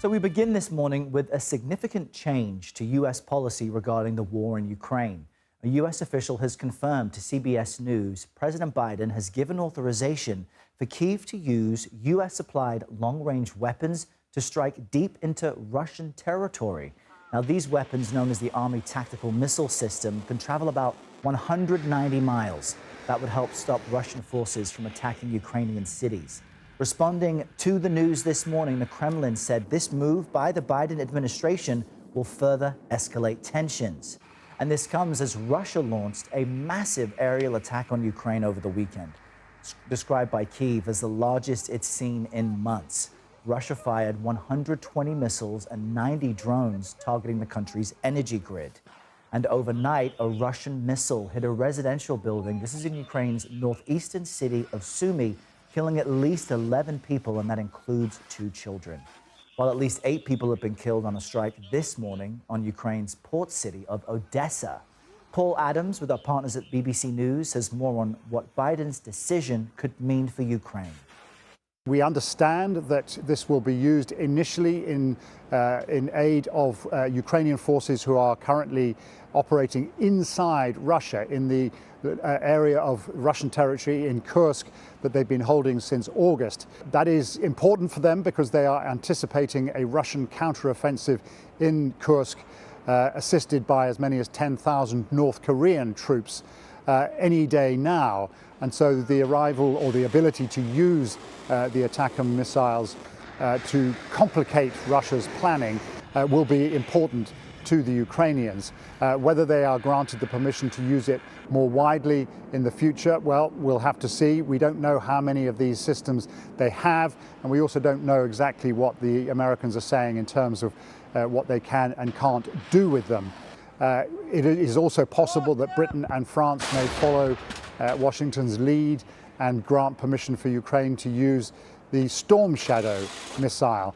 So we begin this morning with a significant change to U.S. policy regarding the war in Ukraine. A U.S. official has confirmed to CBS News President Biden has given authorization for Kyiv to use U.S.-supplied long-range weapons to strike deep into Russian territory. Now, these weapons, known as the Army Tactical Missile System, can travel about 190 miles. That would help stop Russian forces from attacking Ukrainian cities. Responding to the news this morning, the Kremlin said this move by the Biden administration will further escalate tensions. And this comes as Russia launched a massive aerial attack on Ukraine over the weekend. Described by Kyiv as the largest it's seen in months. Russia fired 120 missiles and 90 drones targeting the country's energy grid. And overnight, a Russian missile hit a residential building. This is in Ukraine's northeastern city of Sumy, killing at least 11 people, and that includes 2 children. While at least 8 people have been killed on a strike this morning on Ukraine's port city of Odessa. Paul Adams, with our partners at BBC News, has more on what Biden's decision could mean for Ukraine. We understand that this will be used initially in aid of Ukrainian forces who are currently operating inside Russia in the area of Russian territory in Kursk that they've been holding since August. That is important for them because they are anticipating a Russian counteroffensive in Kursk, assisted by as many as 10,000 North Korean troops any day now. And so the arrival or the ability to use the ATACMS missiles to complicate Russia's planning will be important to the Ukrainians. Whether they are granted the permission to use it more widely in the future, well, we'll have to see. We don't know how many of these systems they have, and we also don't know exactly what the Americans are saying in terms of what they can and can't do with them. It is also possible that Britain and France may follow Washington's lead and grant permission for Ukraine to use the Storm Shadow missile,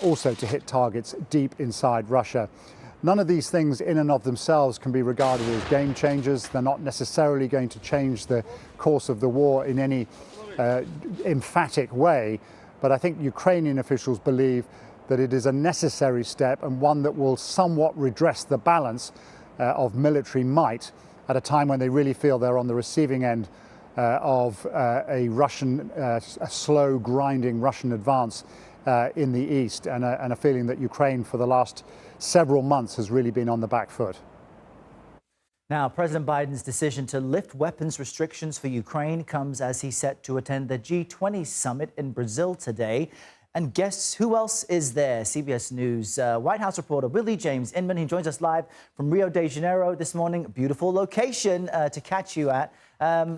also to hit targets deep inside Russia. None of these things in and of themselves can be regarded as game changers. They're not necessarily going to change the course of the war in any emphatic way, but I think Ukrainian officials believe that it is a necessary step and one that will somewhat redress the balance of military might at a time when they really feel they're on the receiving end of a slow, grinding Russian advance in the east, and a feeling that Ukraine for the last several months has really been on the back foot. Now, President Biden's decision to lift weapons restrictions for Ukraine comes as he's set to attend the G20 summit in Brazil today. And guess who else is there? CBS News White House reporter Willie James Inman. He joins us live from Rio de Janeiro this morning. Beautiful location to catch you at.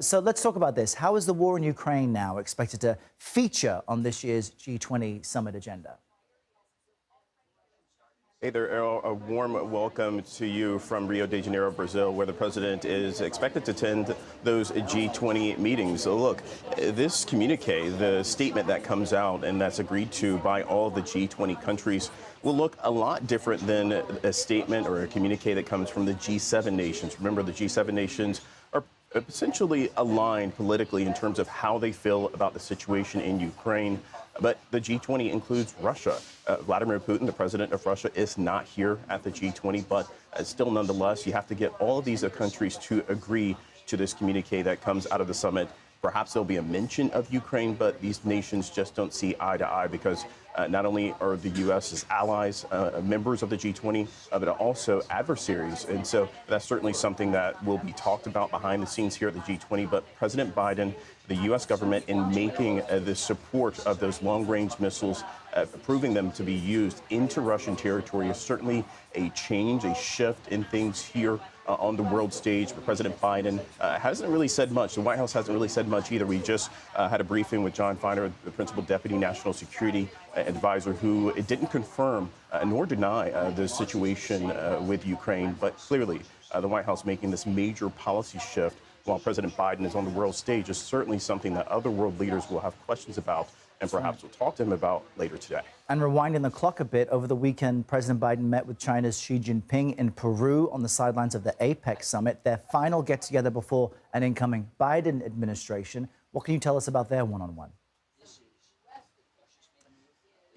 So let's talk about this. How is the war in Ukraine now expected to feature on this year's G20 summit agenda? Hey there, Errol. A warm welcome to you from Rio de Janeiro, Brazil, where the president is expected to attend those G20 meetings. So look, this communique, the statement that comes out and that's agreed to by all the G20 countries, will look a lot different than a statement or a communique that comes from the G7 nations. Remember, the G7 nations are essentially aligned politically in terms of how they feel about the situation in Ukraine. But the G20 includes Russia. Vladimir Putin, the president of Russia, is not here at the G20, but still, nonetheless, you have to get all of these countries to agree to this communique that comes out of the summit. Perhaps there'll be a mention of Ukraine, but these nations just don't see eye to eye because not only are the U.S.'s allies members of the G20, but also adversaries. And so that's certainly something that will be talked about behind the scenes here at the G20. But President Biden, the U.S. government, in making the support of those long-range missiles, approving them to be used into Russian territory, is certainly a change, a shift in things here on the world stage. But President Biden hasn't really said much. The White House hasn't really said much either. We just had a briefing with John Feiner, the principal deputy national security advisor, who didn't confirm nor deny the situation with Ukraine. But clearly, the White House making this major policy shift while President Biden is on the world stage is certainly something that other world leaders will have questions about and perhaps will talk to him about later today. And rewinding the clock a bit, over the weekend, President Biden met with China's Xi Jinping in Peru on the sidelines of the APEC summit, their final get-together before an incoming Biden administration. What can you tell us about their one-on-one?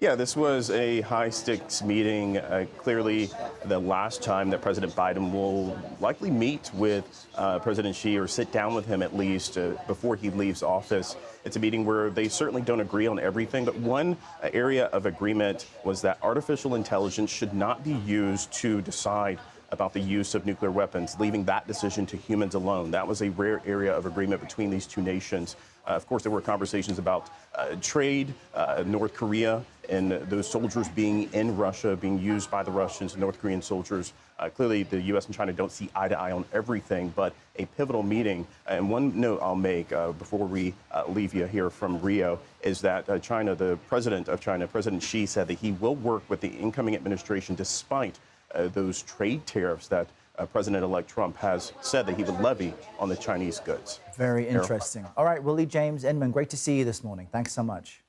Yeah, this was a high-stakes meeting. Clearly, the last time that President Biden will likely meet with President Xi or sit down with him at least before he leaves office. It's a meeting where they certainly don't agree on everything, but one area of agreement was that artificial intelligence should not be used to decide about the use of nuclear weapons, leaving that decision to humans alone. That was a rare area of agreement between these two nations. Of course, there were conversations about trade, North Korea, and those soldiers being in Russia, being used by the Russians and North Korean soldiers. Clearly, the U.S. and China don't see eye to eye on everything, but a pivotal meeting. And one note I'll make before we leave you here from Rio is that China, the president of China, President Xi, said that he will work with the incoming administration despite those trade tariffs that President-elect Trump has said that he would levy on the Chinese goods. Very interesting. All right, Willie James Inman, great to see you this morning. Thanks so much.